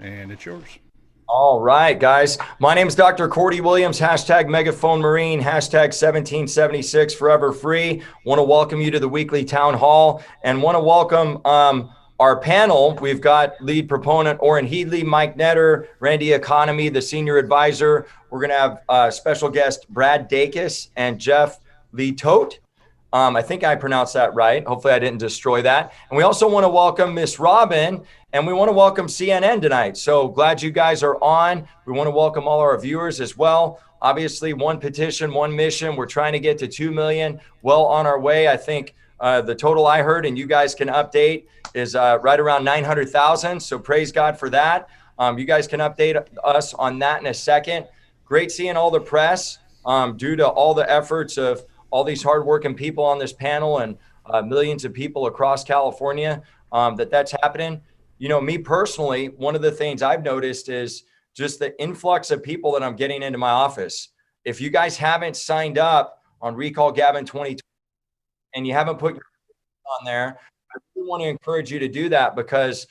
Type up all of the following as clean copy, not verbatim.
and it's yours. All right, guys. My name is Dr. Cordy Williams, hashtag Megaphone Marine, hashtag 1776 Forever Free. Want to welcome you to the weekly town hall and want to welcome our panel. We've got lead proponent Orrin Headley, Mike Netter, Randy Economy, the senior advisor. We're going to have special guest Brad Dacus and Jeff Lee Tote. I think I pronounced that right. Hopefully I didn't destroy that. And we also want to welcome Miss Robin, and we want to welcome CNN tonight. So glad you guys are on. We want to welcome all our viewers as well. Obviously, one petition, one mission. We're trying to get to 2 million. Well on our way. I think the total I heard, and you guys can update, is right around 900,000. So praise God for that. You guys can update us on that in a second. Great seeing all the press due to all the efforts of all these hardworking people on this panel and millions of people across California, that's happening. You know, me personally, one of the things I've noticed is just the influx of people that I'm getting into my office. If you guys haven't signed up on Recall Gavin 2020 and you haven't put your on there, I really want to encourage you to do that because,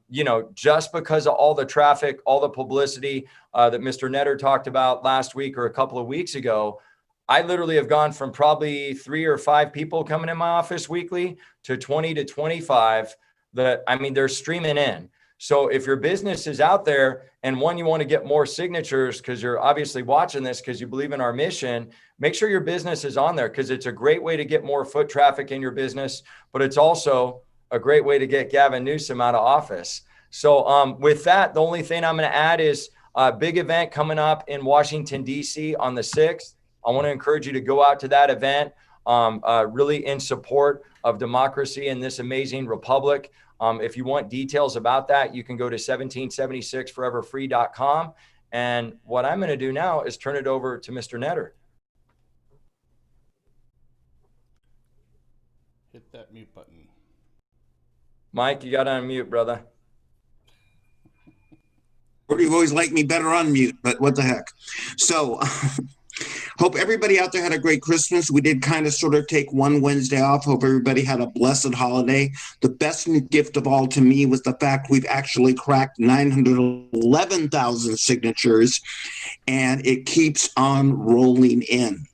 you know, just because of all the traffic, all the publicity that Mr. Netter talked about last week or a couple of weeks ago, I literally have gone from probably 3 or 5 people coming in my office weekly to 20 to 25 that, I mean, they're streaming in. So if your business is out there and one, you want to get more signatures because you're obviously watching this because you believe in our mission, make sure your business is on there because it's a great way to get more foot traffic in your business, but it's also a great way to get Gavin Newsom out of office. So with that, the only thing I'm going to add is a big event coming up in Washington, D.C. on the 6th. I want to encourage you to go out to that event, really in support of democracy in this amazing republic. If you want details about that, you can go to 1776foreverfree.com. And what I'm going to do now is turn it over to Mr. Netter. Hit that mute button. Mike, you got to unmute, brother. You've always liked me better on mute, but what the heck. So hope everybody out there had a great Christmas. We did kind of sort of take one Wednesday off. Hope everybody had a blessed holiday. The best gift of all to me was the fact we've actually cracked 911,000 signatures, and it keeps on rolling in.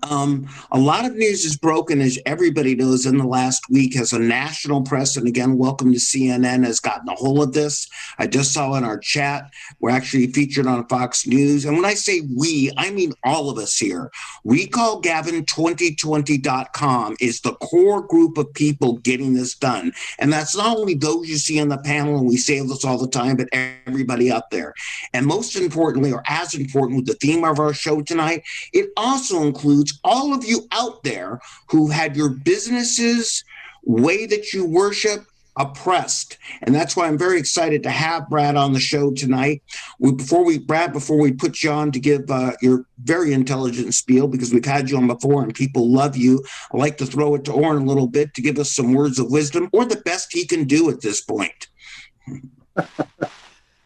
A lot of news is broken, as everybody knows, in the last week as a national press. And again, welcome to CNN has gotten a hold of this. I just saw in our chat, we're actually featured on Fox News. And when I say we, I mean all of us here. RecallGavin2020.com is the core group of people getting this done. And that's not only those you see on the panel, and we say this all the time, but everybody out there. And most importantly, or as important with the theme of our show tonight, it also includes all of you out there who had your businesses, way that you worship, oppressed. And that's why I'm very excited to have Brad on the show tonight. Before we put you on to give your very intelligent spiel, because we've had you on before and people love you, I'd like to throw it to Orrin a little bit to give us some words of wisdom, or the best he can do at this point.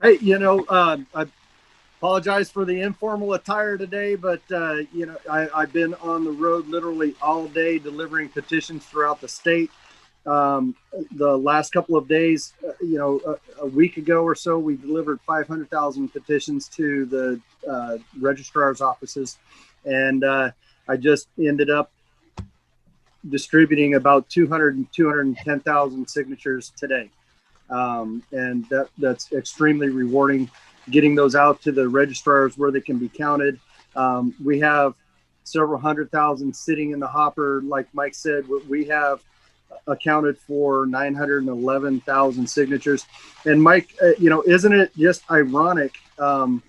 Hey, I apologize for the informal attire today, but I've been on the road literally all day delivering petitions throughout the state. The last couple of days, a week ago or so, we delivered 500,000 petitions to the registrar's offices, and I just ended up distributing about 210,000 signatures today, and that's extremely rewarding. Getting those out to the registrars where they can be counted. We have several 100,000 sitting in the hopper. Like Mike said, we have accounted for 911,000 signatures. And Mike, isn't it just ironic, on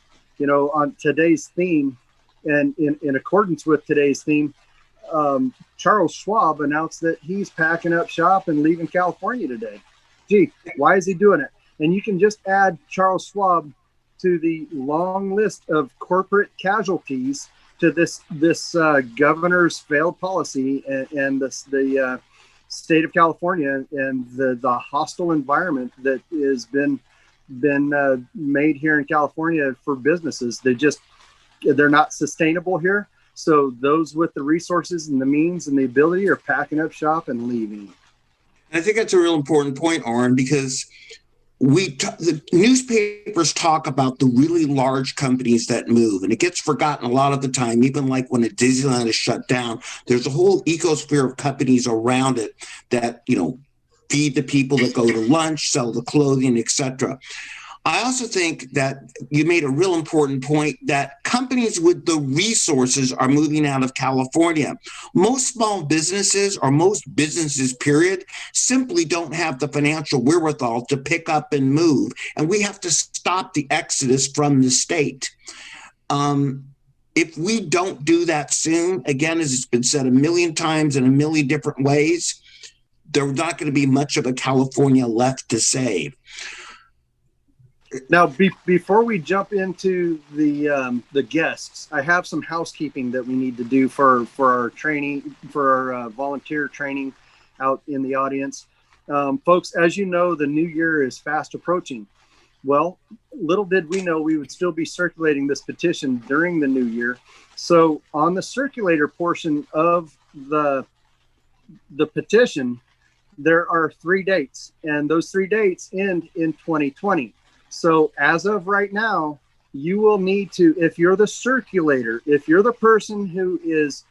today's theme, and in accordance with today's theme, Charles Schwab announced that he's packing up shop and leaving California today. Gee, why is he doing it? And you can just add Charles Schwab to the long list of corporate casualties to this governor's failed policy and the state of California and the hostile environment that has been made here in California for businesses. They're not sustainable here. So those with the resources and the means and the ability are packing up shop and leaving. I think that's a real important point, Orrin, because the newspapers talk about the really large companies that move, and it gets forgotten a lot of the time. Even like when a Disneyland is shut down, there's a whole ecosphere of companies around it that, you know, feed the people that go to lunch, sell the clothing, etc. I also think that you made a real important point that companies with the resources are moving out of California. Most small businesses, or most businesses, period, simply don't have the financial wherewithal to pick up and move. And we have to stop the exodus from the state. If we don't do that soon, again, as it's been said a million times in a million different ways, there's not going to be much of a California left to save. Now, before we jump into the guests, I have some housekeeping that we need to do for our training, for our volunteer training out in the audience. Folks, as you know, the new year is fast approaching. Well, little did we know we would still be circulating this petition during the new year. So on the circulator portion of the petition, there are 3 dates, and those 3 dates end in 2020. So as of right now, you will need to, if you're the circulator, if you're the person who is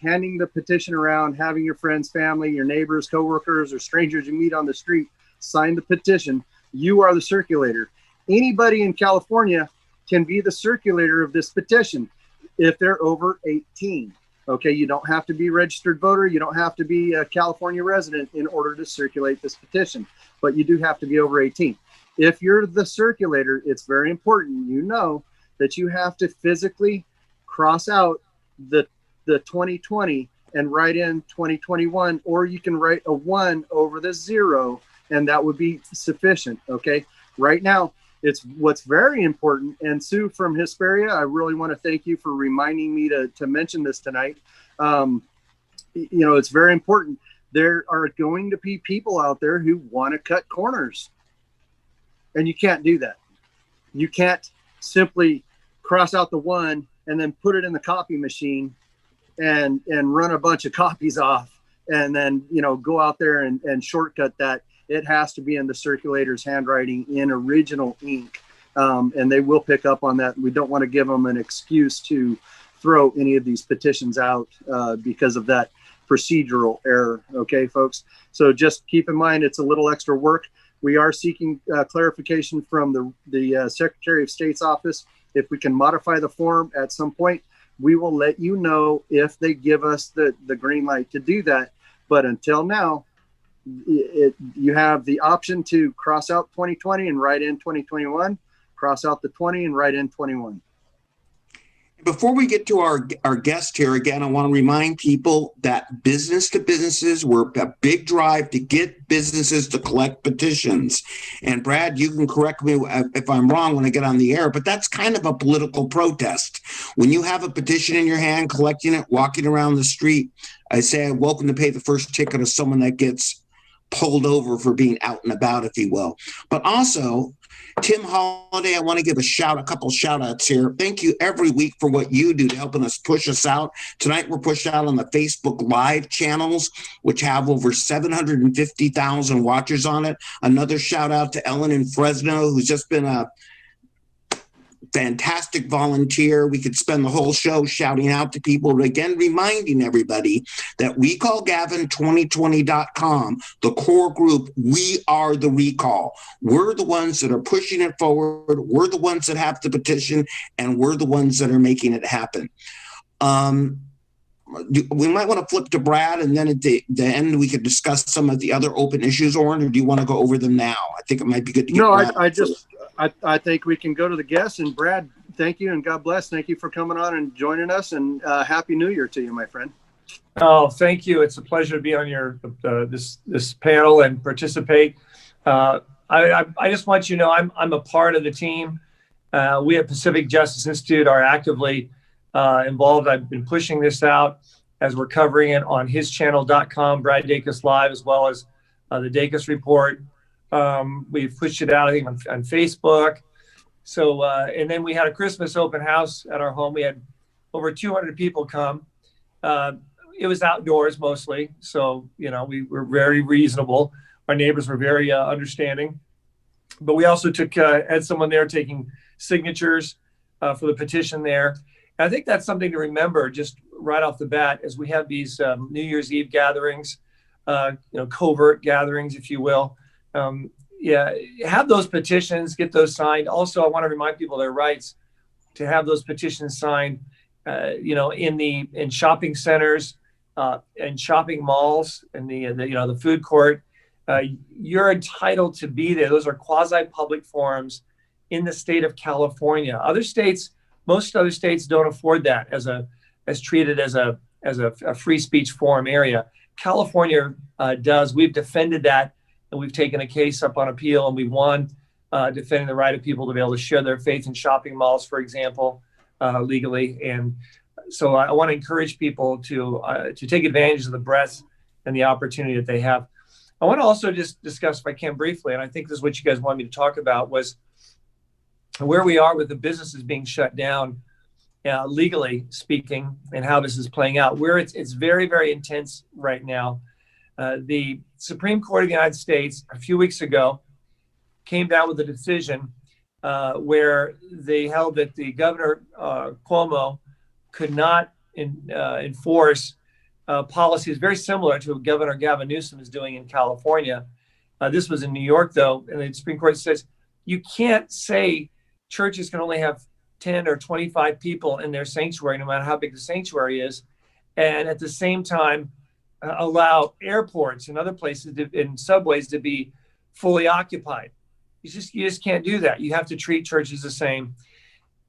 handing the petition around, having your friends, family, your neighbors, coworkers, or strangers you meet on the street sign the petition, you are the circulator. Anybody in California can be the circulator of this petition if they're over 18. Okay, you don't have to be a registered voter. You don't have to be a California resident in order to circulate this petition, but you do have to be over 18. If you're the circulator, it's very important, you know, that you have to physically cross out the 2020 and write in 2021, or you can write a 1 over the 0, and that would be sufficient, okay? Right now, it's what's very important, and Sue from Hesperia, I really want to thank you for reminding me to mention this tonight. You know, it's very important. There are going to be people out there who want to cut corners. And you can't do that. You can't simply cross out the 1 and then put it in the copy machine and run a bunch of copies off and then, you know, go out there and shortcut that. It has to be in the circulator's handwriting in original ink. And they will pick up on that. We don't want to give them an excuse to throw any of these petitions out because of that procedural error. Okay, folks? So just keep in mind, it's a little extra work. We are seeking clarification from the Secretary of State's office. If we can modify the form at some point, we will let you know if they give us the green light to do that. But until now, you have the option to cross out 2020 and write in 2021, cross out the 20 and write in 21. Before we get to our guest here, again, I want to remind people that business to businesses, we're a big drive to get businesses to collect petitions. And Brad, you can correct me if I'm wrong when I get on the air, but that's kind of a political protest. When you have a petition in your hand, collecting it, walking around the street, I say, welcome to pay the first ticket of someone that gets pulled over for being out and about, if you will. But also, Tim Holiday, I want to give a couple shout outs here. Thank you every week for what you do to helping us push us out. Tonight we're pushed out on the Facebook Live channels, which have over 750,000 watchers on it. Another shout out to Ellen in Fresno, who's just been a fantastic volunteer. We could spend the whole show shouting out to people, but again, reminding everybody that WeCallGavin2020.com, the core group, we are the recall. We're the ones that are pushing it forward. We're the ones that have the petition, and we're the ones that are making it happen. We might want to flip to Brad, and then at the end, we could discuss some of the other open issues, Oren, or do you want to go over them now? I think it might be good to get Brad. I think we can go to the guests. And Brad, thank you and God bless. Thank you for coming on and joining us. And Happy New Year to you, my friend. Oh, thank you. It's a pleasure to be on your this panel and participate. I just want you to know I'm a part of the team. We at Pacific Justice Institute are actively involved. I've been pushing this out as we're covering it on hischannel.com, Brad Dacus Live, as well as the Dacus Report. We've pushed it out, I think, on Facebook. So, and then we had a Christmas open house at our home. We had over 200 people come. It was outdoors mostly. So, you know, we were very reasonable. Our neighbors were very understanding. But we also had someone there taking signatures for the petition there. And I think that's something to remember just right off the bat as we have these New Year's Eve gatherings, covert gatherings, if you will. Have those petitions, get those signed. Also, I want to remind people their rights to have those petitions signed, in shopping centers, and shopping malls, and the food court. You're entitled to be there. Those are quasi-public forums in the state of California. Most other states don't afford that as treated as a free speech forum area. California does. We've defended that, and we've taken a case up on appeal, and we won, defending the right of people to be able to share their faith in shopping malls, for example, legally. And so I want to encourage people to take advantage of the breadth and the opportunity that they have. I want to also just discuss, if I can briefly, and I think this is what you guys wanted me to talk about, was where we are with the businesses being shut down, legally speaking, and how this is playing out. Where it's very, very intense right now. The Supreme Court of the United States a few weeks ago came down with a decision where they held that the governor, Cuomo, could not enforce policies very similar to what Governor Gavin Newsom is doing in California. This was in New York, though, and the Supreme Court says you can't say churches can only have 10 or 25 people in their sanctuary, no matter how big the sanctuary is, and at the same time allow airports and other places and subways to be fully occupied. You just can't do that. You have to treat churches the same.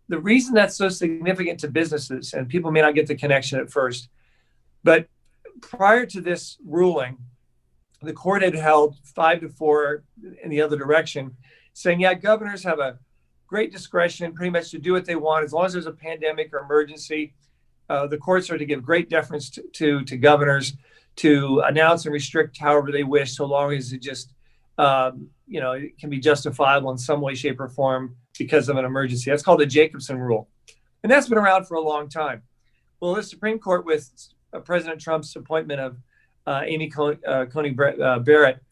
The reason that's so significant to businesses, and people may not get the connection at first, but prior to this ruling, the court had held 5-4 in the other direction, saying, governors have a great discretion pretty much to do what they want as long as there's a pandemic or emergency. The courts are to give great deference to governors to announce and restrict however they wish, so long as it just it can be justifiable in some way, shape, or form because of an emergency. That's called the Jacobson rule, and that's been around for a long time. Well, the Supreme Court, with President Trump's appointment of Amy Coney Barrett,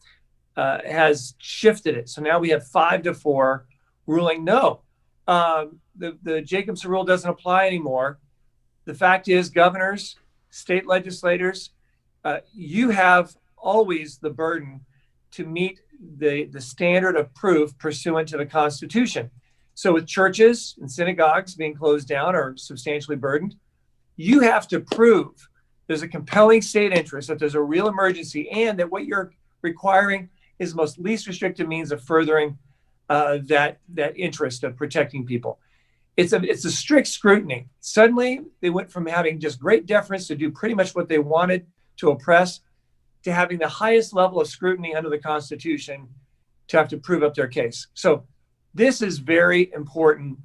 has shifted it. So now we have 5-4 ruling no. The Jacobson rule doesn't apply anymore. The fact is, governors, state legislators, you have always the burden to meet the standard of proof pursuant to the Constitution. So with churches and synagogues being closed down or substantially burdened, you have to prove there's a compelling state interest, that there's a real emergency, and that what you're requiring is the most least restrictive means of furthering that interest of protecting people. It's a strict scrutiny. Suddenly, they went from having just great deference to do pretty much what they wanted to oppress, to having the highest level of scrutiny under the Constitution to have to prove up their case. So this is very important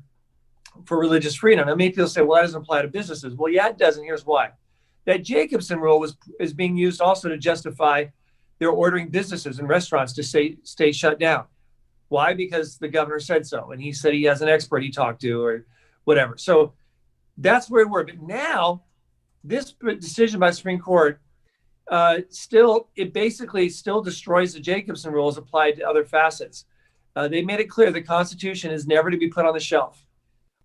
for religious freedom. Now, many people say, well, that doesn't apply to businesses. Well, yeah, it does, and here's why. That Jacobson rule is being used also to justify their ordering businesses and restaurants to stay shut down. Why? Because the governor said so, and he said he has an expert he talked to or whatever. So that's where we're. But now, this decision by the Supreme Court basically still destroys the Jacobson rule as applied to other facets. They made it clear the Constitution is never to be put on the shelf.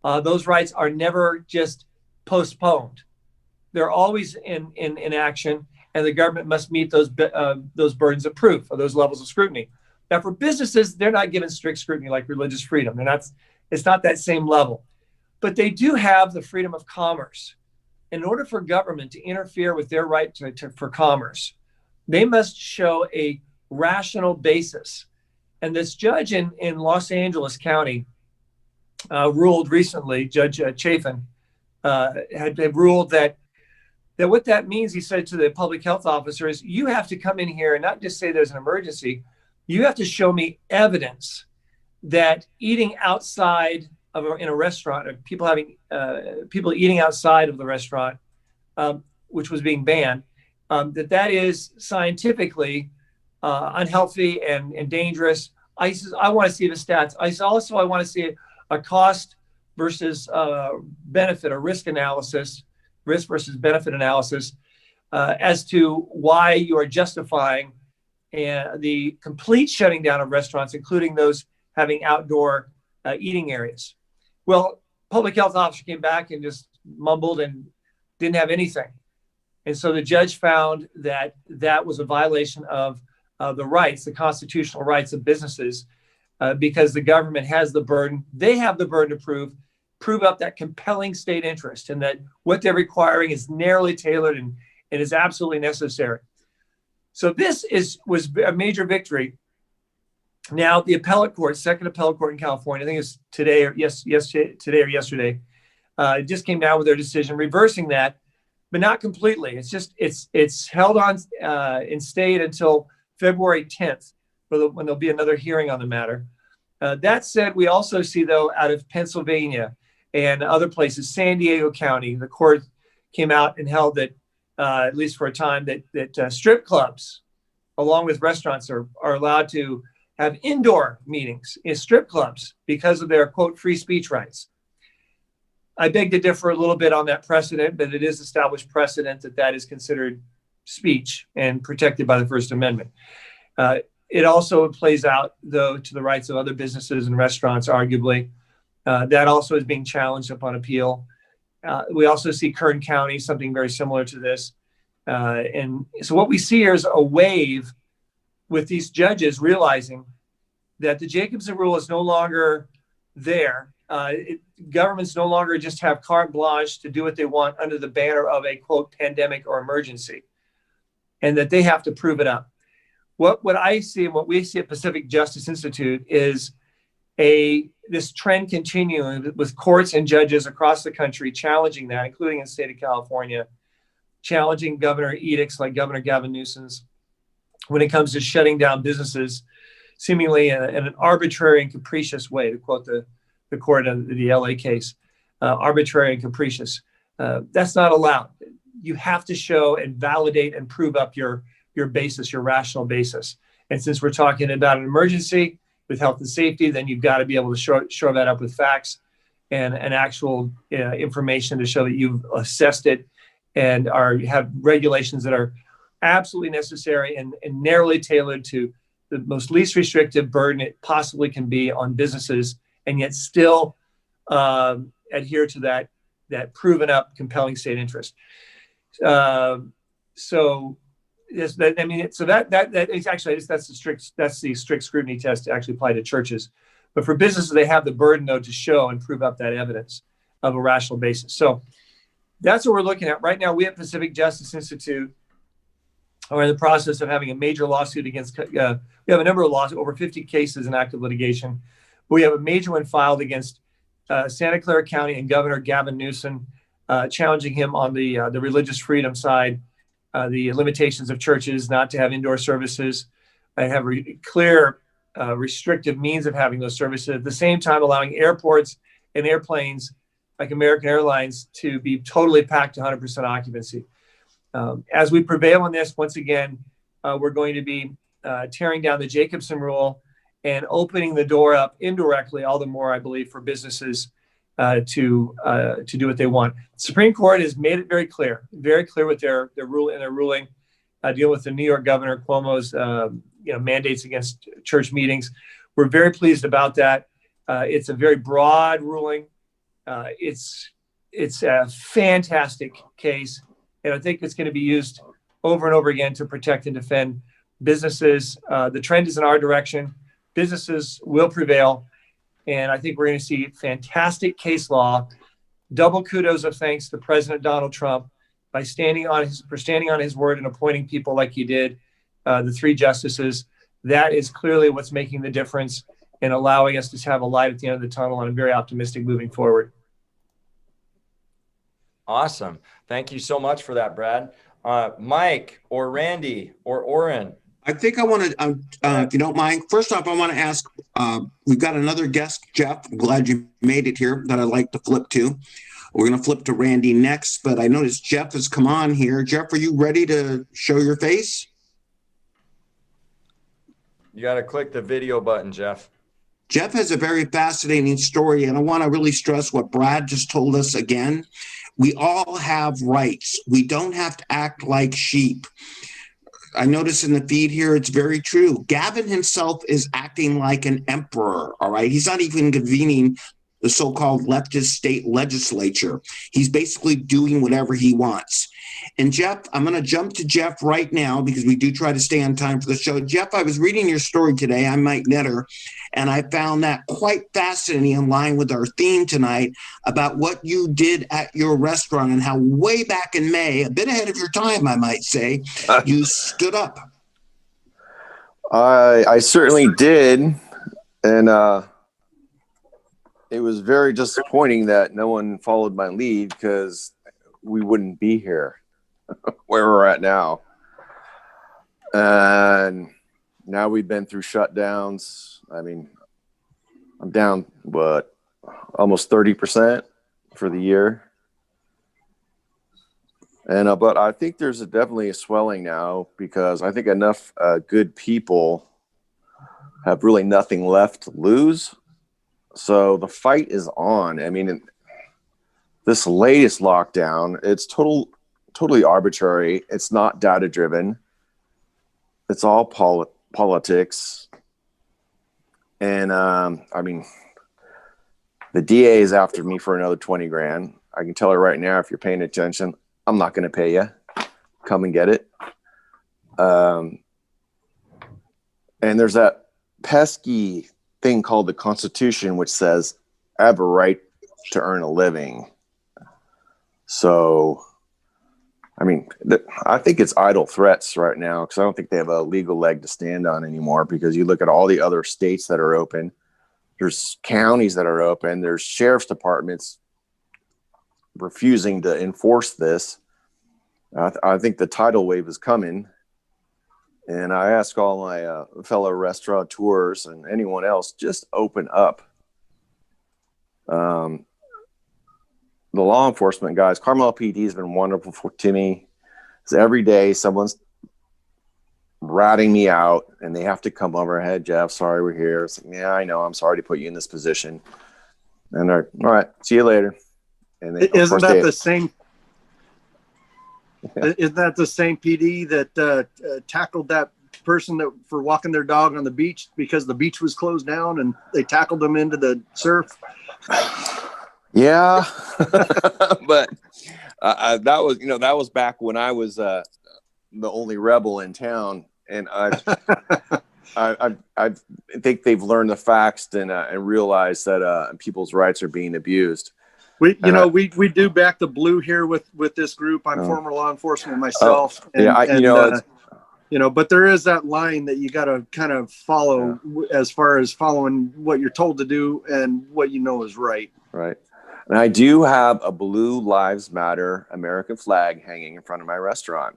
Those rights are never just postponed. They're always in action, and the government must meet those burdens of proof, or those levels of scrutiny. Now, for businesses, they're not given strict scrutiny like religious freedom. It's not that same level. But they do have the freedom of commerce. In order for government to interfere with their right for commerce, they must show a rational basis. And this judge in Los Angeles County ruled recently, Judge Chafin, had ruled that what that means, he said to the public health officer, is you have to come in here and not just say there's an emergency. You have to show me evidence that eating outside in a restaurant, or people eating outside of the restaurant, which was being banned, that is scientifically unhealthy and dangerous. I want to see the stats. I want to see a cost versus benefit, or risk versus benefit analysis, as to why you are justifying the complete shutting down of restaurants, including those having outdoor eating areas. Well, public health officer came back and just mumbled and didn't have anything. And so the judge found that that was a violation of the rights, the constitutional rights of businesses, because the government has the burden. They have the burden to prove up that compelling state interest, and that what they're requiring is narrowly tailored and is absolutely necessary. So this was a major victory. Now the appellate court, second appellate court in California, I think it's today or today or yesterday, just came down with their decision reversing that, but not completely. It's held on in state until February 10th, when there'll be another hearing on the matter. That said, we also see, though, out of Pennsylvania and other places, San Diego County, the court came out and held that, at least for a time, that strip clubs, along with restaurants, are allowed to have indoor meetings in strip clubs because of their, quote, free speech rights. I beg to differ a little bit on that precedent, but it is established precedent that is considered speech and protected by the First Amendment. It also plays out, though, to the rights of other businesses and restaurants, arguably. That also is being challenged upon appeal. We also see Kern County, something very similar to this. And so what we see here is a wave with these judges realizing that the Jacobson rule is no longer there. Governments no longer just have carte blanche to do what they want under the banner of a, quote, pandemic or emergency, and that they have to prove it up. What I see and what we see at Pacific Justice Institute is this trend continuing with courts and judges across the country challenging that, including in the state of California, challenging governor edicts like Governor Gavin Newsom's when it comes to shutting down businesses, seemingly in an arbitrary and capricious way, to quote the court in the LA case, arbitrary and capricious. That's not allowed. You have to show and validate and prove up your basis, your rational basis. And since we're talking about an emergency with health and safety, then you've got to be able to show that up with facts and actual information to show that you've assessed it and have regulations that are absolutely necessary and narrowly tailored to the most least restrictive burden it possibly can be on businesses, and yet still adhere to that proven up compelling state interest. So yes, that's the strict scrutiny test to actually apply to churches. But for businesses, they have the burden, though, to show and prove up that evidence of a rational basis. So that's what we're looking at right now. We at Pacific Justice Institute are in the process of having a major lawsuit against. We have a number of lawsuits, over 50 cases in active litigation. We have a major one filed against Santa Clara County and Governor Gavin Newsom, challenging him on the religious freedom side, the limitations of churches not to have indoor services, and have clear restrictive means of having those services. At the same time, allowing airports and airplanes like American Airlines to be totally packed to 100% occupancy. As we prevail on this, once again, we're going to be tearing down the Jacobson rule and opening the door up indirectly, all the more, I believe, for businesses to do what they want. The Supreme Court has made it very clear with their ruling, dealing with the New York Governor Cuomo's mandates against church meetings. We're very pleased about that. It's a very broad ruling. It's a fantastic case, and I think it's going to be used over and over again to protect and defend businesses. The trend is in our direction. Businesses will prevail, and I think we're going to see fantastic case law. Double kudos of thanks to President Donald Trump for standing on his word and appointing people like he did, the 3 justices. That is clearly what's making the difference and allowing us to have a light at the end of the tunnel. And I'm very optimistic moving forward. Awesome. Thank you so much for that, Brad. Mike or Randy or Oren. I think I want to, if you don't mind, first off, I want to ask, we've got another guest, Jeff. I'm glad you made it here, that I'd like to flip to. We're going to flip to Randy next, but I noticed Jeff has come on here. Jeff, are you ready to show your face? You got to click the video button, Jeff. Jeff has a very fascinating story, and I want to really stress what Brad just told us again. We all have rights. We don't have to act like sheep. I notice in the feed here, it's very true. Gavin himself is acting like an emperor, all right? He's not even convening the so-called leftist state legislature. He's basically doing whatever he wants. And Jeff, I'm going to jump to Jeff right now because we do try to stay on time for the show. Jeff, I was reading your story today. I'm Mike Netter, and I found that quite fascinating in line with our theme tonight about what you did at your restaurant and how way back in May, a bit ahead of your time, I might say, you stood up. I certainly did. And it was very disappointing that no one followed my lead because we wouldn't be here where we're at now. And now we've been through shutdowns. I mean, I'm down, almost 30% for the year. And but I think there's definitely a swelling now because I think enough good people have really nothing left to lose. So the fight is on. I mean, this latest lockdown, it's totally arbitrary. It's not data driven. It's all politics. And I mean, the DA is after me for another 20 grand. I can tell her right now, if you're paying attention, I'm not going to pay you. Come and get it. And there's that pesky thing called the Constitution, which says I have a right to earn a living. So, I mean, I think it's idle threats right now because I don't think they have a legal leg to stand on anymore because you look at all the other states that are open. There's counties that are open. There's sheriff's departments refusing to enforce this. I think the tidal wave is coming. And I ask all my fellow restaurateurs and anyone else, just open up. The law enforcement guys, Carmel PD has been wonderful to me. Every day someone's ratting me out and they have to come over. Hey, Jeff, sorry we're here. It's like, yeah, I know. I'm sorry to put you in this position. And they're, all right, see you later. And they, isn't that the same? Isn't that the same PD that tackled that person that for walking their dog on the beach because the beach was closed down and they tackled them into the surf? Yeah, but that was back when I was the only rebel in town, and I think they've learned the facts and realized that people's rights are being abused. We do back the blue here with this group. I'm former law enforcement myself. But there is that line that you got to kind of follow as far as following what you're told to do and what you know is right. Right. And I do have a Blue Lives Matter American flag hanging in front of my restaurant.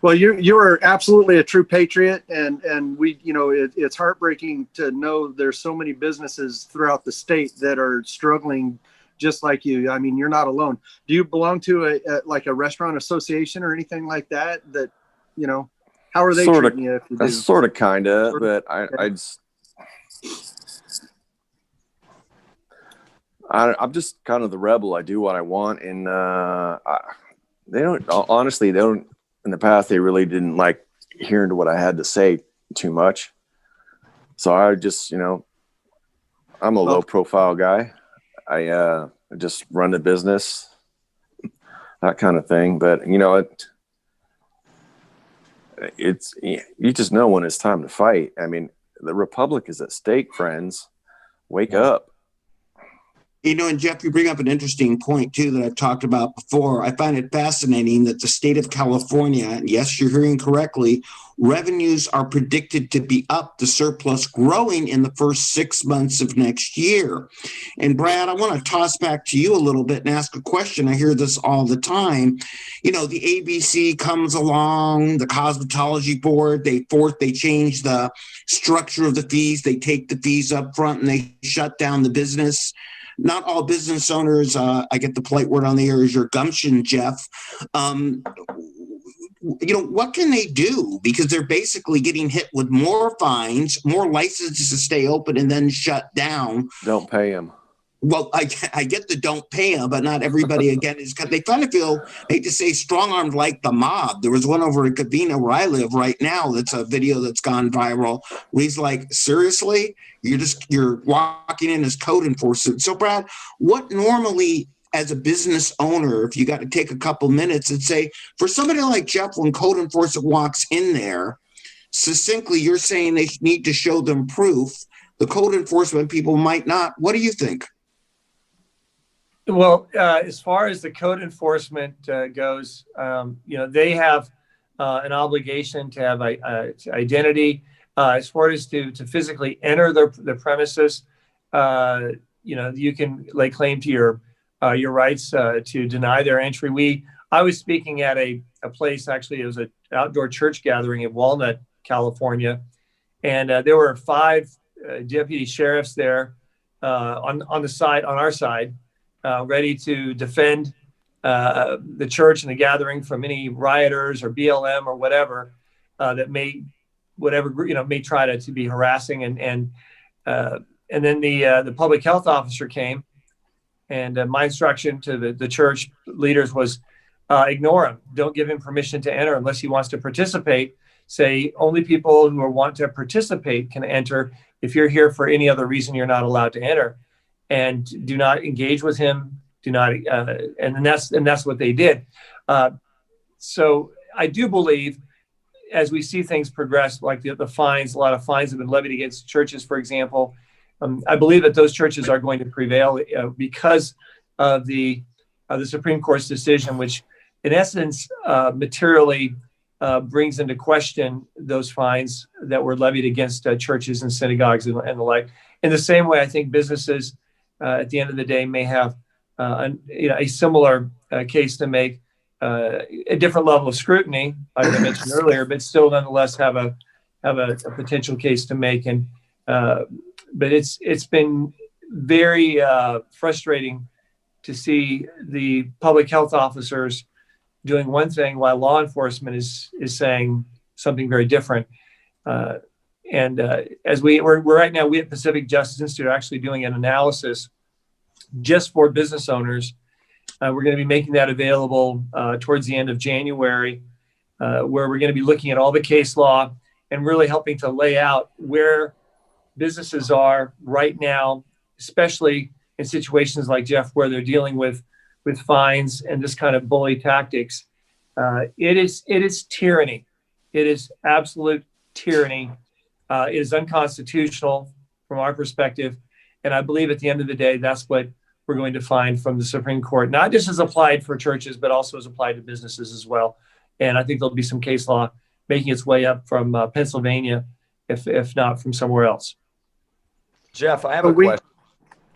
Well, you are absolutely a true patriot, and we, it's heartbreaking to know there's so many businesses throughout the state that are struggling just like you. I mean, you're not alone. Do you belong to a restaurant association or anything like that? That, how are they treating you if you do? Sort of, kind of, but I'm just kind of the rebel. I do what I want, and they don't. In the past, they really didn't like hearing to what I had to say too much. So I just, I'm a low profile guy. I just run the business, that kind of thing. But it's you just know when it's time to fight. I mean, the Republic is at stake, friends. Wake up. And Jeff, you bring up an interesting point, too, that I've talked about before. I find it fascinating that the state of California, and yes, you're hearing correctly, revenues are predicted to be up, the surplus growing in the first 6 months of next year. And Brad, I want to toss back to you a little bit and ask a question. I hear this all the time. The ABC comes along, the cosmetology board, they change the structure of the fees. They take the fees up front and they shut down the business. Not all business owners, I get the polite word on the air, is your gumption, Jeff. What can they do? Because they're basically getting hit with more fines, more licenses to stay open and then shut down. Don't pay them. Well, I get the don't pay them, but not everybody again is because they kind of feel, I hate to say, strong armed like the mob. There was one over in Gavin where I live right now. That's a video that's gone viral where he's like, seriously, you're walking in as code enforcement. So, Brad, what normally as a business owner, if you got to take a couple minutes and say, for somebody like Jeff, when code enforcement walks in there, succinctly, you're saying they need to show them proof. The code enforcement people might not. What do you think? Well, as far as the code enforcement goes, they have an obligation to have identity. As far as to physically enter the premises, you can lay claim to your rights to deny their entry. I was speaking at a place, actually, it was an outdoor church gathering in Walnut, California, and there were 5 deputy sheriffs there on our side. Ready to defend the church and the gathering from any rioters or BLM or whatever that may try to be harassing. And then the public health officer came, and my instruction to the church leaders was ignore him. Don't give him permission to enter unless he wants to participate. Say only people who want to participate can enter. If you're here for any other reason, you're not allowed to enter. And do not engage with him. Do not, and that's what they did. So I do believe, as we see things progress, like the fines, a lot of fines have been levied against churches, for example. I believe that those churches are going to prevail because of the Supreme Court's decision, which, in essence, materially brings into question those fines that were levied against churches and synagogues and the like. In the same way, I think businesses, at the end of the day, may have a similar case to make, a different level of scrutiny, like I mentioned earlier, but still nonetheless have a potential case to make. And but it's been very frustrating to see the public health officers doing one thing while law enforcement is saying something very different. And as we're right now, we at Pacific Justice Institute are actually doing an analysis just for business owners. We're going to be making that available towards the end of January, where we're going to be looking at all the case law and really helping to lay out where businesses are right now, especially in situations like Jeff, where they're dealing with fines and this kind of bully tactics. It is tyranny. It is absolute tyranny. It is unconstitutional from our perspective. And I believe at the end of the day, that's what we're going to find from the Supreme Court, not just as applied for churches, but also as applied to businesses as well. And I think there'll be some case law making its way up from Pennsylvania, if not from somewhere else. Jeff, I have a question.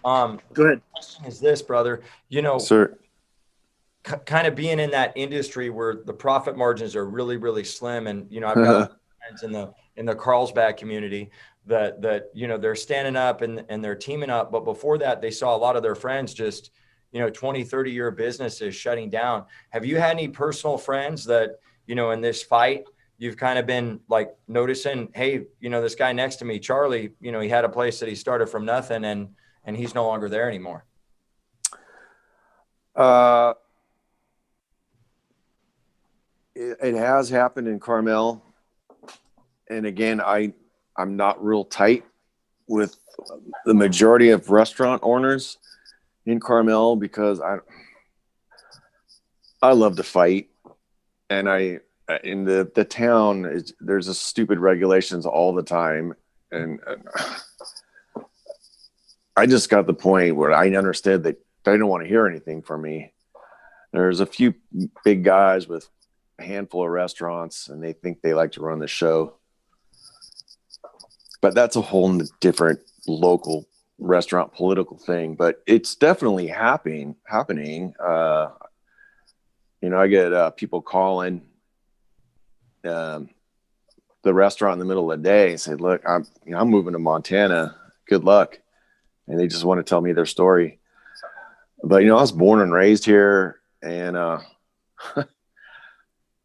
Go ahead. The question is this, brother. Sir. Kind of being in that industry where the profit margins are really, really slim. And, I've got friends in the Carlsbad community that they're standing up and they're teaming up. But before that, they saw a lot of their friends just, 20, 30-year businesses shutting down. Have you had any personal friends that, in this fight, you've kind of been like noticing, hey, this guy next to me, Charlie, he had a place that he started from nothing and he's no longer there anymore? It has happened in Carmel. And again, I'm not real tight with the majority of restaurant owners in Carmel because I love to fight. And in the town, there's a stupid regulations all the time. And I just got the point where I understood that they don't want to hear anything from me. There's a few big guys with a handful of restaurants and they think they like to run the show. But that's a whole different local restaurant political thing. But it's definitely happening. I get people calling the restaurant in the middle of the day and say, "Look, I'm moving to Montana. Good luck." And they just want to tell me their story. But I was born and raised here, and I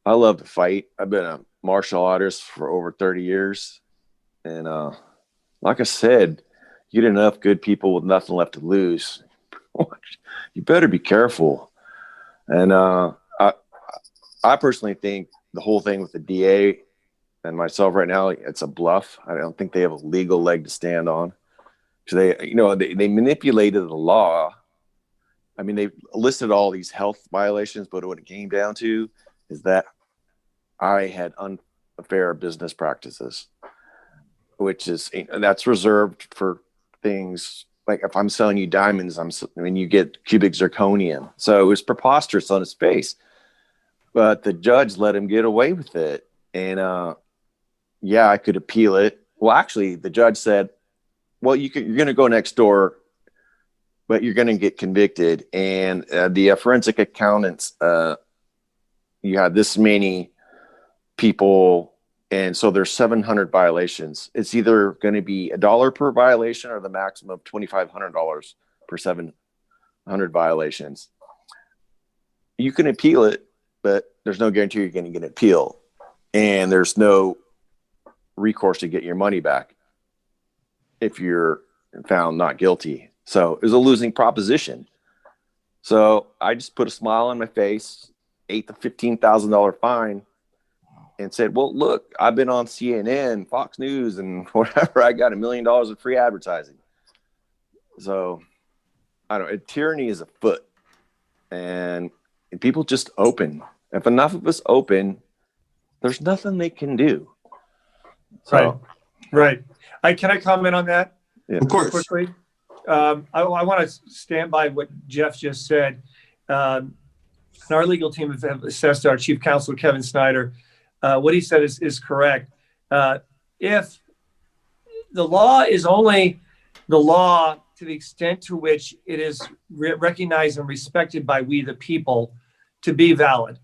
love to fight. I've been a martial artist for over 30 years. And like I said, you get enough good people with nothing left to lose, You better be careful. And I personally think the whole thing with the DA and myself right now, it's a bluff. I don't think they have a legal leg to stand on. So they manipulated the law. I mean, they listed all these health violations, but what it came down to is that I had unfair business practices, which is, and that's reserved for things like if I'm selling you diamonds, you get cubic zirconium. So it was preposterous on its face, but the judge let him get away with it. And I could appeal it. Well, actually, the judge said, well, you're going to go next door, but you're going to get convicted. And the forensic accountants, you had this many people, and so there's 700 violations. It's either going to be $1 per violation or the maximum of $2,500 per 700 violations. You can appeal it, but there's no guarantee you're going to get an appeal, and there's no recourse to get your money back if you're found not guilty. So it was a losing proposition. So I just put a smile on my face, ate the $15,000 fine, and said, well, look, I've been on CNN, Fox News, and whatever. I got $1 million of free advertising. So I don't know. Tyranny is afoot, and people just open. If enough of us open, there's nothing they can do. So, right. Can I comment on that? Yeah. Of course. Quickly. I want to stand by what Jeff just said. And our legal team have assessed our chief counsel, Kevin Snyder. What he said is correct. If the law is only the law to the extent to which it is recognized and respected by we, the people, to be valid.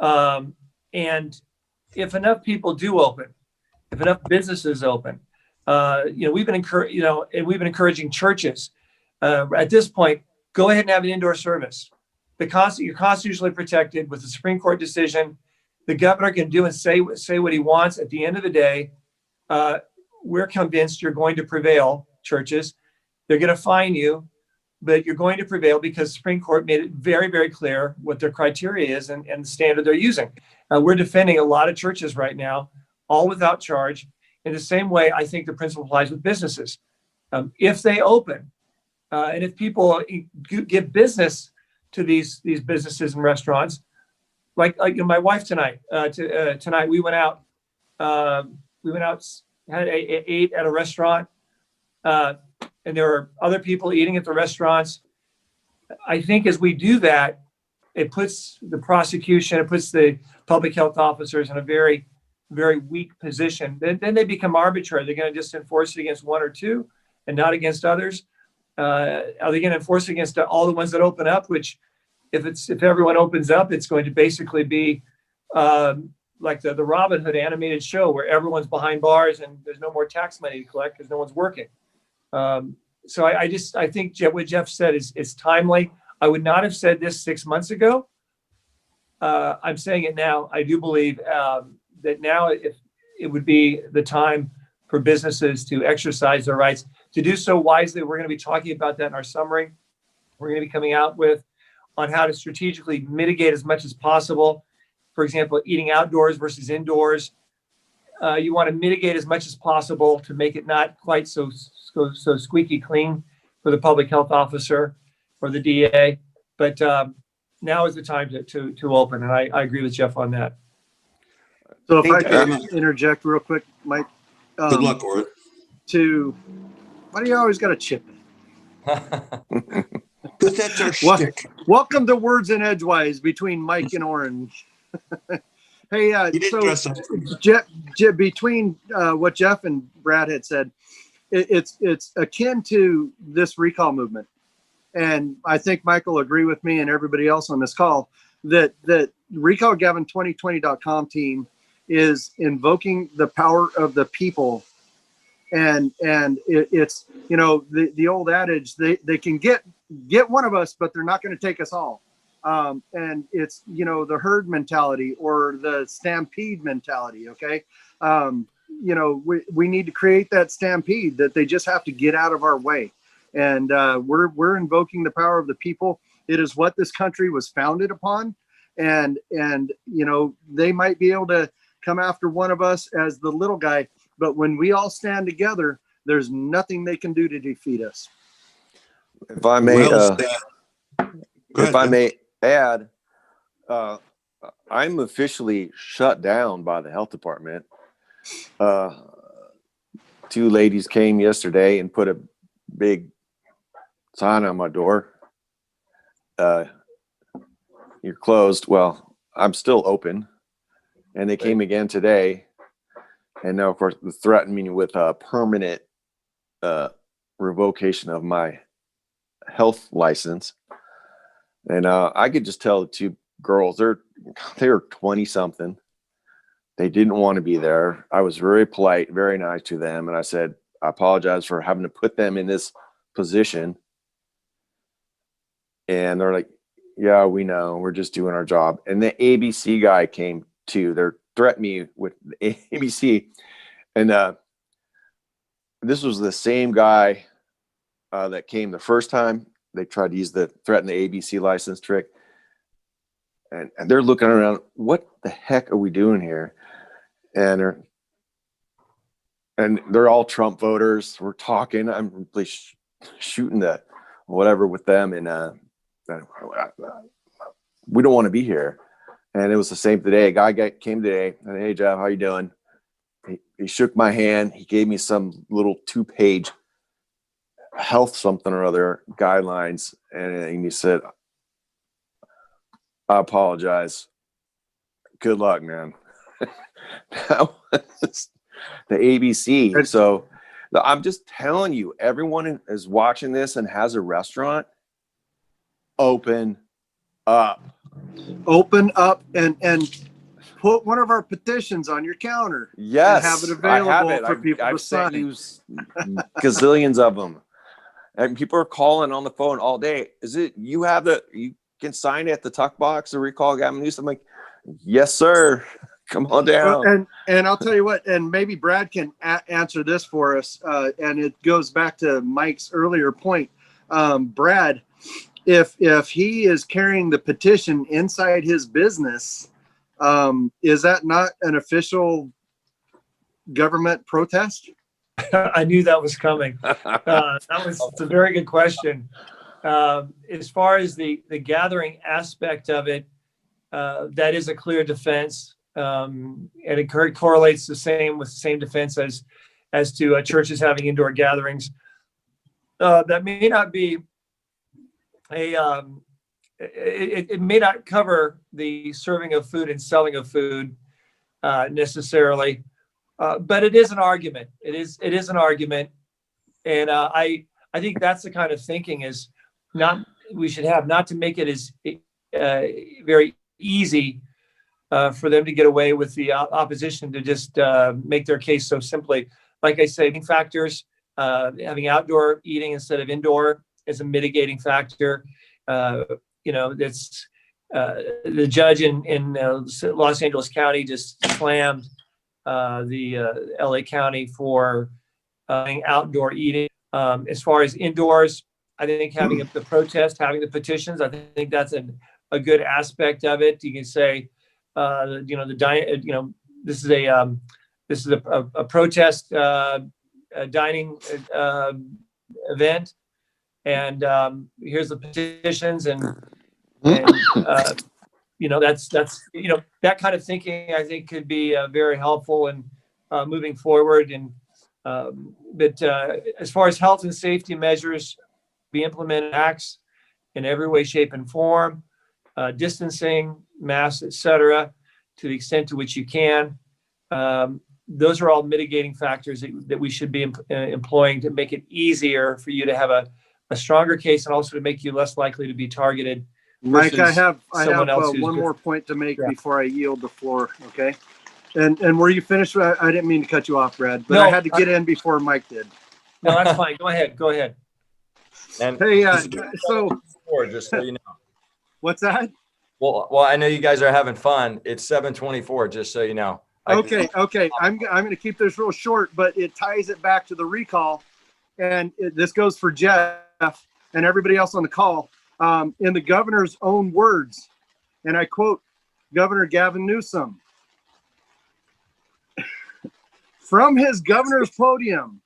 And if enough people do open, if enough businesses open, we've been encouraging churches at this point, go ahead and have an indoor service. You're constitutionally protected with the Supreme Court decision. The governor can do and say what he wants. At the end of the day, we're convinced you're going to prevail, churches. They're going to fine you, but you're going to prevail because the Supreme Court made it very, very clear what their criteria is and the standard they're using. We're defending a lot of churches right now, all without charge. In the same way, I think the principle applies with businesses. If they open, and if people give business to these businesses and restaurants, like my wife tonight. Tonight we went out. Ate at a restaurant, and there were other people eating at the restaurants. I think as we do that, it puts the prosecution, it puts the public health officers in a very, very weak position. Then they become arbitrary. They're going to just enforce it against one or two and not against others. Are they going to enforce it against all the ones that open up? Which, if everyone opens up, it's going to basically be like the Robin Hood animated show where everyone's behind bars and there's no more tax money to collect because no one's working. So I think what Jeff said is timely. I would not have said this 6 months ago. I'm saying it now. I do believe that now if it would be the time for businesses to exercise their rights, to do so wisely. We're going to be talking about that in our summary. We're going to be coming out with on how to strategically mitigate as much as possible. For example, eating outdoors versus indoors. You want to mitigate as much as possible to make it not quite so squeaky clean for the public health officer or the DA. But now is the time to open, and I agree with Jeff on that. So if I can interject real quick, Mike. Good luck, Ort. Why do you always got to chip in? Because that's our shtick. Welcome to Words and Edgewise between Mike and Orange. Hey, so Jeff, between what Jeff and Brad had said, it's akin to this recall movement. And I think Michael will agree with me and everybody else on this call that recallgavin2020.com team is invoking the power of the people. And it's, the old adage, they can get one of us, but they're not going to take us all. And it's, the herd mentality or the stampede mentality. Okay. We need to create that stampede that they just have to get out of our way. And we're invoking the power of the people. It is what this country was founded upon. And you know, they might be able to come after one of us as the little guy, but when we all stand together, there's nothing they can do to defeat us. If I may, If I may add, I'm officially shut down by the health department. 2 ladies came yesterday and put a big sign on my door. You're closed. Well, I'm still open. And they came again today. And now, of course, they threatened me with a permanent revocation of my health license. And I could just tell the 2 girls, they're 20 something. They didn't want to be there. I was very polite, very nice to them. And I said, I apologize for having to put them in this position. And they're like, yeah, we know. We're just doing our job. And the ABC guy came too. They're threatening me with the ABC. And this was the same guy that came the first time. They tried to use the threaten the ABC license trick. And they're looking around, what the heck are we doing here? And they're all Trump voters. We're talking. I'm really shooting the whatever with them. And we don't want to be here. And it was the same today. A guy came today and, hey, Jeff, how you doing? He shook my hand. He gave me some little 2-page health something or other guidelines. And he said, I apologize. Good luck, man. That was the ABC. So I'm just telling you, everyone is watching this and has a restaurant. Open up. Open up and put one of our petitions on your counter. Yes, and have it available for people to sign. Use gazillions of them, and people are calling on the phone all day. Is it you have the you can sign it at the tuck box or recall Gavin Newsom? I'm like, yes, sir. Come on down. And I'll tell you what, and maybe Brad can answer this for us. And it goes back to Mike's earlier point. Brad, if he is carrying the petition inside his business, is that not an official government protest? I knew that was coming. It's a very good question. As far as the gathering aspect of it, that is a clear defense. And it correlates the same defense as to churches having indoor gatherings. That may not be it may not cover the serving of food and selling of food necessarily, but it is an argument. It is an argument, and I think that's the kind of thinking we should have, not to make it as very easy for them to get away with the opposition to just make their case so simply. Like I say, factors, having outdoor eating instead of indoor is a mitigating factor. That's the judge in Los Angeles County just slammed the LA County for outdoor eating. As far as indoors, I think having the protest, having the petitions, I think that's a good aspect of it. You can say, this is a protest dining event, and here's the petitions, and that kind of thinking I think could be very helpful in moving forward. And but as far as health and safety measures, be implemented acts in every way, shape, and form. Distancing, masks, etc., to the extent to which you can. Those are all mitigating factors that we should be employing to make it easier for you to have a stronger case, and also to make you less likely to be targeted. Mike, I have one more point to make before I yield the floor. Okay, and were you finished? I didn't mean to cut you off, Brad, but I had to get in before Mike did. No, that's fine. Go ahead. And hey, so just so you know. What's that? Well, I know you guys are having fun. It's 7:24, just so you know. Okay. I'm going to keep this real short, but it ties it back to the recall. this goes for Jeff and everybody else on the call, in the governor's own words, and I quote Governor Gavin Newsom, from his governor's podium,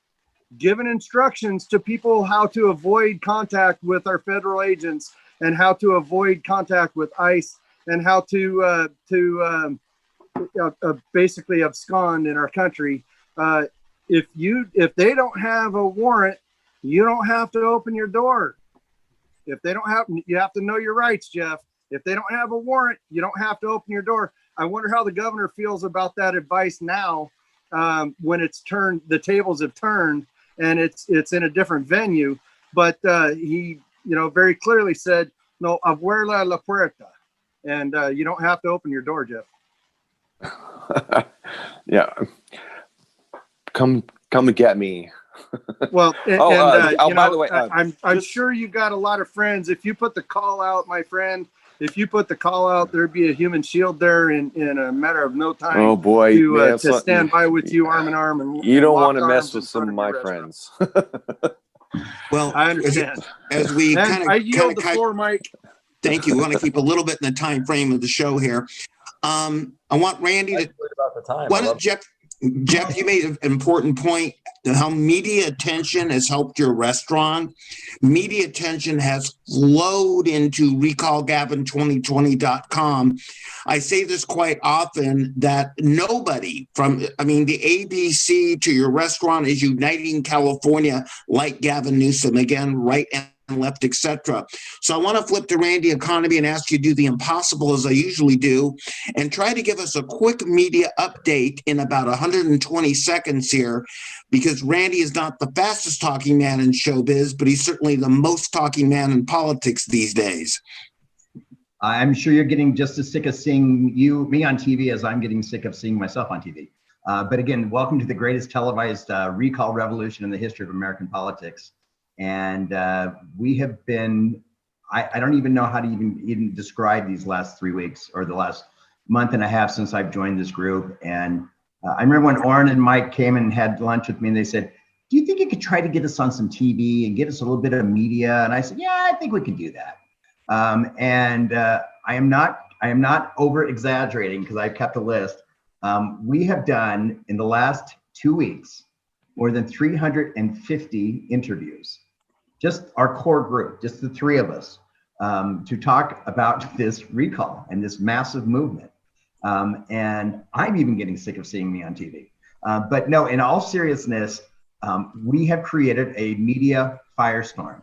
given instructions to people how to avoid contact with our federal agents and how to avoid contact with ICE and how to basically abscond in our country. If they don't have a warrant, you don't have to open your door. If they don't have, you have to know your rights, Jeff. If they don't have a warrant, you don't have to open your door. I wonder how the governor feels about that advice now, when it's turned, the tables have turned, and it's in a different venue. But he, very clearly said, "No, abuela la puerta," and you don't have to open your door, Jeff. Yeah, come and get me. Well, by the way, I'm sure you've got a lot of friends. If you put the call out, my friend, if you put the call out, there'd be a human shield there in a matter of no time. Oh boy, to stand by with you arm in arm. And you don't want to mess with some of my friends. Well, I understand. As we I yield the floor, Mike. Thank you. We want to keep a little bit in the time frame of the show here. I want Randy to. About the time. Why don't Jeff, you made an important point, how media attention has helped your restaurant. Media attention has flowed into recallgavin2020.com. I say this quite often, that nobody the ABC to your restaurant is uniting California like Gavin Newsom, again, right and left, etc. So I want to flip to Randy Economy and ask you to do the impossible, as I usually do, and try to give us a quick media update in about 120 seconds here, because Randy is not the fastest talking man in showbiz, but he's certainly the most talking man in politics these days. I'm sure you're getting just as sick of seeing me on TV as I'm getting sick of seeing myself on TV. But again, welcome to the greatest televised recall revolution in the history of American politics. And we have been, I don't even know how to even describe these last 3 weeks or the last month and a half since I've joined this group. And I remember when Orrin and Mike came and had lunch with me, and they said, "Do you think you could try to get us on some TV and get us a little bit of media?" And I said, "Yeah, I think we could do that." I am not over exaggerating, because I've kept a list. We have done in the last 2 weeks more than 350 interviews. Just our core group, just the three of us, to talk about this recall and this massive movement. And I'm even getting sick of seeing me on TV. But no, in all seriousness, we have created a media firestorm.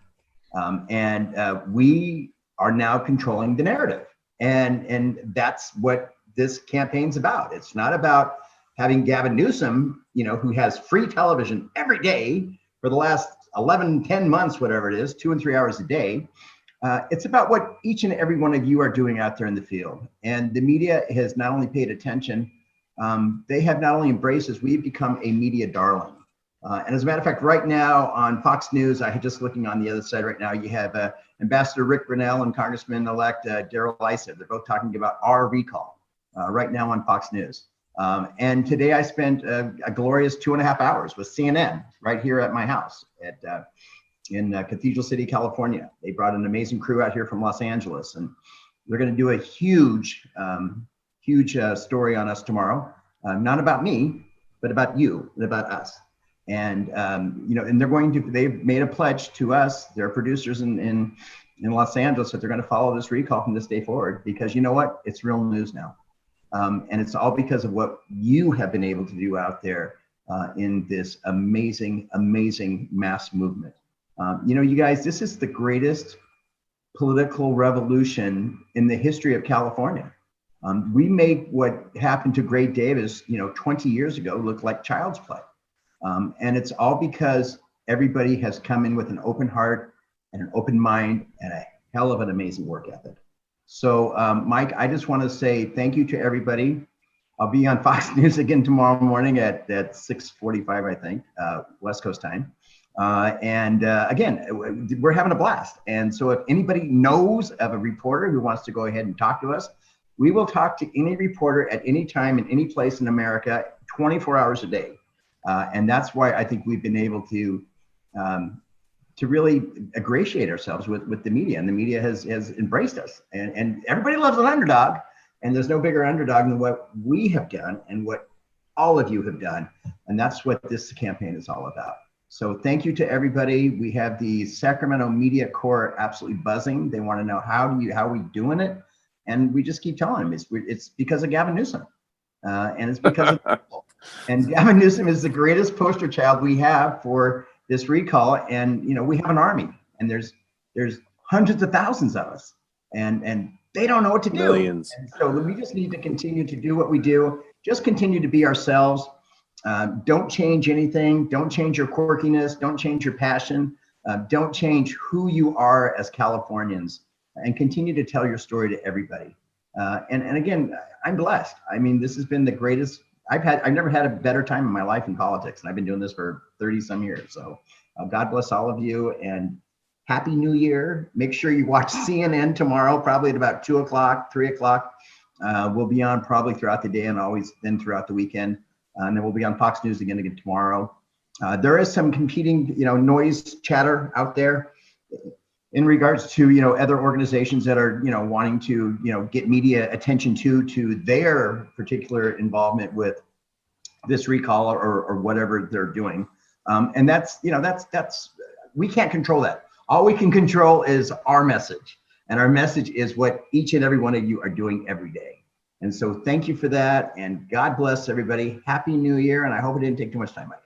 And we are now controlling the narrative. And that's what this campaign's about. It's not about having Gavin Newsom, who has free television every day for the last 11, 10 months, whatever it is, 2 and 3 hours a day. It's about what each and every one of you are doing out there in the field. And the media has not only paid attention, they have not only embraced us, we've become a media darling. And as a matter of fact, right now on Fox News, I'm just looking on the other side right now, you have Ambassador Rick Grenell and Congressman-elect Darrell Issa. They're both talking about our recall right now on Fox News. And today I spent a glorious 2.5 hours with CNN right here at my house in Cathedral City, California. They brought an amazing crew out here from Los Angeles, and they're going to do a huge story on us tomorrow. Not about me, but about you and about us. And and they've made a pledge to us, their producers in Los Angeles, that they're going to follow this recall from this day forward, because you know what? It's real news now. And it's all because of what you have been able to do out there in this amazing, amazing mass movement. You guys, this is the greatest political revolution in the history of California. We made what happened to Gray Davis, 20 years ago look like child's play. And it's all because everybody has come in with an open heart and an open mind and a hell of an amazing work ethic. So, Mike, I just want to say thank you to everybody. I'll be on Fox News again tomorrow morning at 6:45, I think, West Coast time. Again, we're having a blast. And so if anybody knows of a reporter who wants to go ahead and talk to us, we will talk to any reporter at any time in any place in America, 24 hours a day. And that's why I think we've been able to to really ingratiate ourselves with the media, and the media has embraced us, and everybody loves an underdog, and there's no bigger underdog than what we have done and what all of you have done, and that's what this campaign is all about. So thank you to everybody. We have the Sacramento Media Corps absolutely buzzing. They want to know how are we doing it, and we just keep telling them it's because of Gavin Newsom, and it's because of people. And Gavin Newsom is the greatest poster child we have for this recall. And we have an army, and there's hundreds of thousands of us, and they don't know what to do. Millions. And so we just need to continue to do what we do. Just continue to be ourselves. Don't change anything. Don't change your quirkiness. Don't change your passion. Don't change who you are as Californians, and continue to tell your story to everybody. And again, I'm blessed. I mean, this has been the greatest. I've never had a better time in my life in politics, and I've been doing this for 30 some years. So God bless all of you, and Happy New Year. Make sure you watch CNN tomorrow, probably at about 2 o'clock, 3 o'clock. We'll be on probably throughout the day and always then throughout the weekend. And then we'll be on Fox News again tomorrow. There is some competing, noise chatter out there in regards to, other organizations that are, wanting to, get media attention to their particular involvement with this recall or whatever they're doing. And that's we can't control that. All we can control is our message, and our message is what each and every one of you are doing every day. And so thank you for that, and God bless everybody. Happy New Year, and I hope it didn't take too much time, Mike.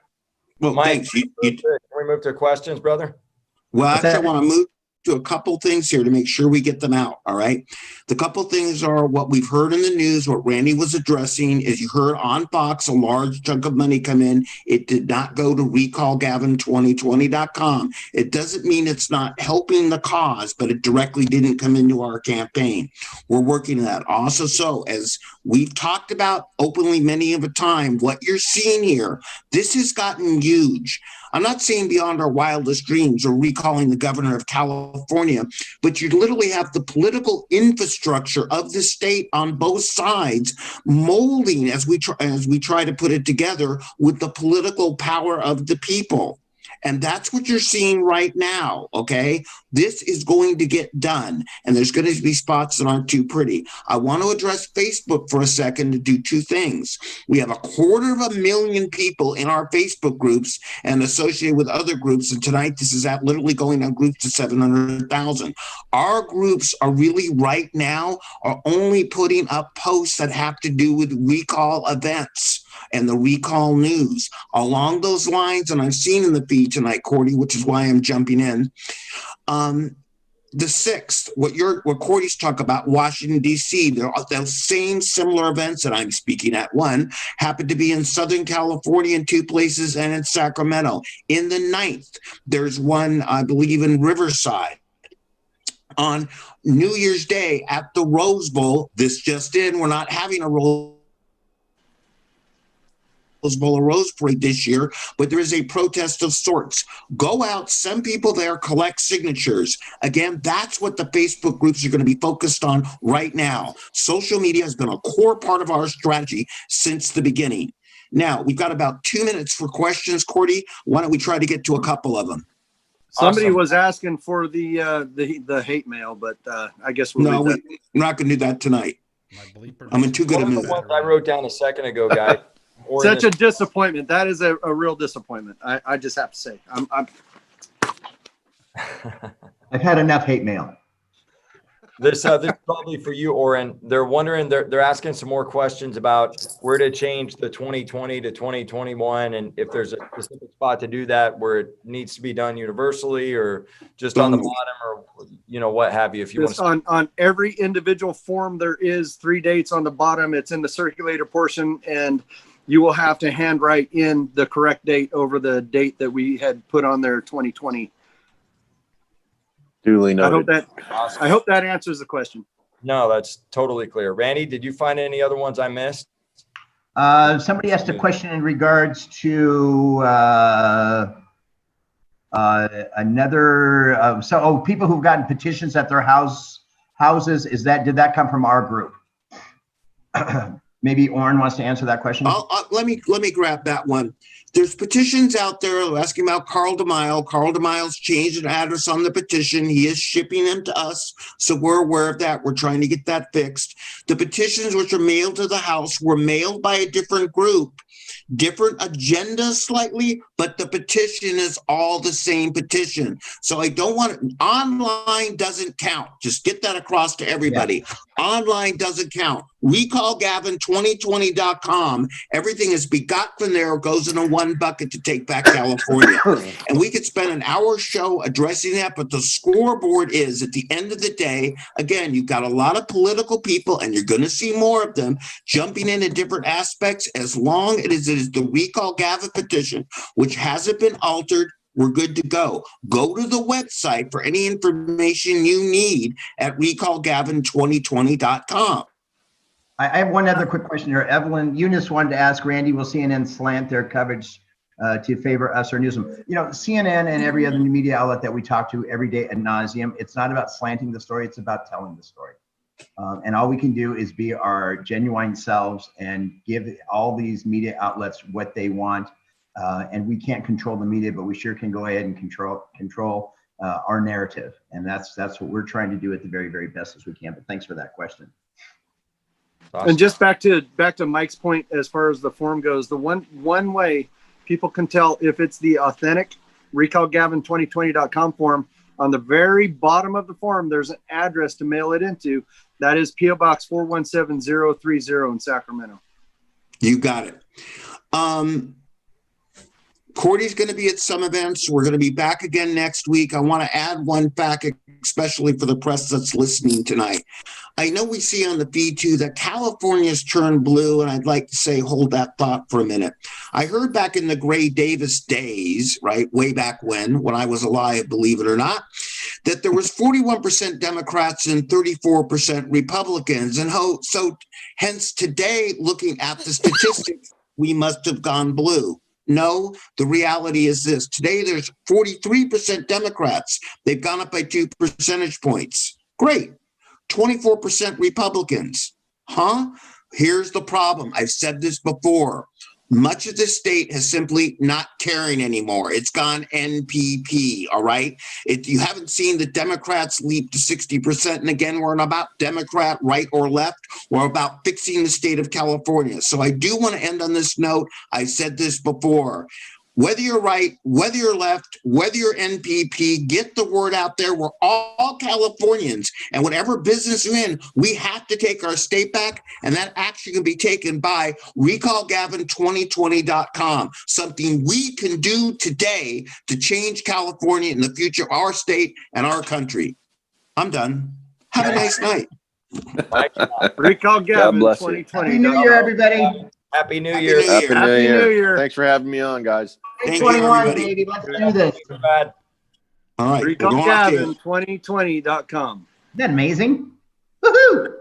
Well, Mike, thanks. can we move to questions, brother? Well, actually, I want to move to a couple things here to make sure we get them out. All right. The couple things are what we've heard in the news, what Randy was addressing is you heard on Fox, a large chunk of money come in. It did not go to recallgavin2020.com. It doesn't mean it's not helping the cause, but it directly didn't come into our campaign. We're working on that. Also, so as we've talked about openly many of a time, what you're seeing here, this has gotten huge. I'm not saying beyond our wildest dreams or recalling the governor of California, but you literally have the political infrastructure of the state on both sides molding as we try to put it together with the political power of the people. And that's what you're seeing right now, okay? This is going to get done, and there's going to be spots that aren't too pretty. I want to address Facebook for a second to do two things. We have 250,000 people in our Facebook groups and associated with other groups, and tonight this is literally going on groups to 700,000. Our groups are really right now are only putting up posts that have to do with recall events and the recall news along those lines. And I've seen in the feed tonight, Cordy, which is why I'm jumping in. The 6th, what Cordy's talk about, Washington, D.C., those same similar events that I'm speaking at. One happened to be in Southern California in 2 places and in Sacramento. In the 9th, there's one, I believe, in Riverside. On New Year's Day at the Rose Bowl, this just in, we're not having a Rose Bowl or Rose Parade this year, but there is a protest of sorts. Go out, send people there, collect signatures. Again, that's what the Facebook groups are going to be focused on right now. Social media has been a core part of our strategy since the beginning. Now, we've got about 2 minutes for questions, Cordy. Why don't we try to get to a couple of them? Somebody was asking for the hate mail, but I guess we'll we're not going to do that tonight. I'm in too good a mood. The ones I wrote down a second ago, guy. Such a disappointment. That is a real disappointment. I just have to say, I've had enough hate mail. This is probably for you, Oren. They're wondering, they're asking some more questions about where to change the 2020 to 2021, and if there's a specific spot to do that where it needs to be done universally or just on the bottom or what have you. If you want to on every individual form, there is 3 dates on the bottom. It's in the circulator portion, and you will have to handwrite in the correct date over the date that we had put on there, 2020. Duly noted. I hope that answers the question. No, that's totally clear. Randy, did you find any other ones I missed? Somebody asked a question in regards to another. People who've gotten petitions at their houses. Did that come from our group? Maybe Orrin wants to answer that question. Let me grab that one. There's petitions out there asking about Carl DeMille. Carl DeMille's changed an address on the petition. He is shipping them to us, so we're aware of that. We're trying to get that fixed. The petitions which are mailed to the House were mailed by a different group. Different agendas slightly, but the petition is all the same petition. So I don't want it. Online doesn't count. Just get that across to everybody. Yeah. Online doesn't count. RecallGavin2020.com. Everything is begot from there, goes in a one bucket to take back California. And we could spend an hour show addressing that, but the scoreboard is at the end of the day, again, you've got a lot of political people, and you're going to see more of them jumping into different aspects. As long as it is the Recall Gavin petition, which hasn't been altered, we're good to go. Go to the website for any information you need at recallgavin2020.com. I have one other quick question here. Evelyn Eunice wanted to ask Randy, will CNN slant their coverage to favor us or Newsom? You know, CNN and every other media outlet that we talk to every day ad nauseum, it's not about slanting the story, it's about telling the story. And all we can do is be our genuine selves and give all these media outlets what they want. And we can't control the media, but we sure can go ahead and control our narrative. And that's what we're trying to do at the very, very best as we can. But thanks for that question. Awesome. And just back to Mike's point, as far as the form goes, the one way people can tell if it's the authentic recallgavin2020.com form, on the very bottom of the form, there's an address to mail it into. That is P.O. Box 417030 in Sacramento. You got it. Cordy's going to be at some events. We're going to be back again next week. I want to add one fact, especially for the press that's listening tonight. I know we see on the feed too that California's turned blue, and I'd like to say hold that thought for a minute. I heard back in the Gray Davis days, right, way back when I was alive, believe it or not, that there was 41% Democrats and 34% Republicans. And so hence today, looking at the statistics, we must have gone blue. No, the reality is this. Today, there's 43% Democrats. They've gone up by 2 percentage points. Great. 24% Republicans. Huh? Here's the problem. I've said this before. Much of the state has simply not caring anymore. It's gone NPP, all right? You haven't seen the Democrats leap to 60%. And again, we're not about Democrat, right or left. We're about fixing the state of California. So I do want to end on this note. I've said this before. Whether you're right, whether you're left, whether you're NPP, get the word out there. We're all Californians, and whatever business you're in, we have to take our state back, and that action can be taken by recallgavin2020.com, something we can do today to change California in the future of our state and our country. I'm done. Have a nice night. Recall Gavin 2020. Happy New Year, everybody. Happy New Year. Happy New Year. Thanks for having me on, guys. 2021, baby. Let's do this. All right. RecallGavin2020.com. Isn't that amazing? Woohoo!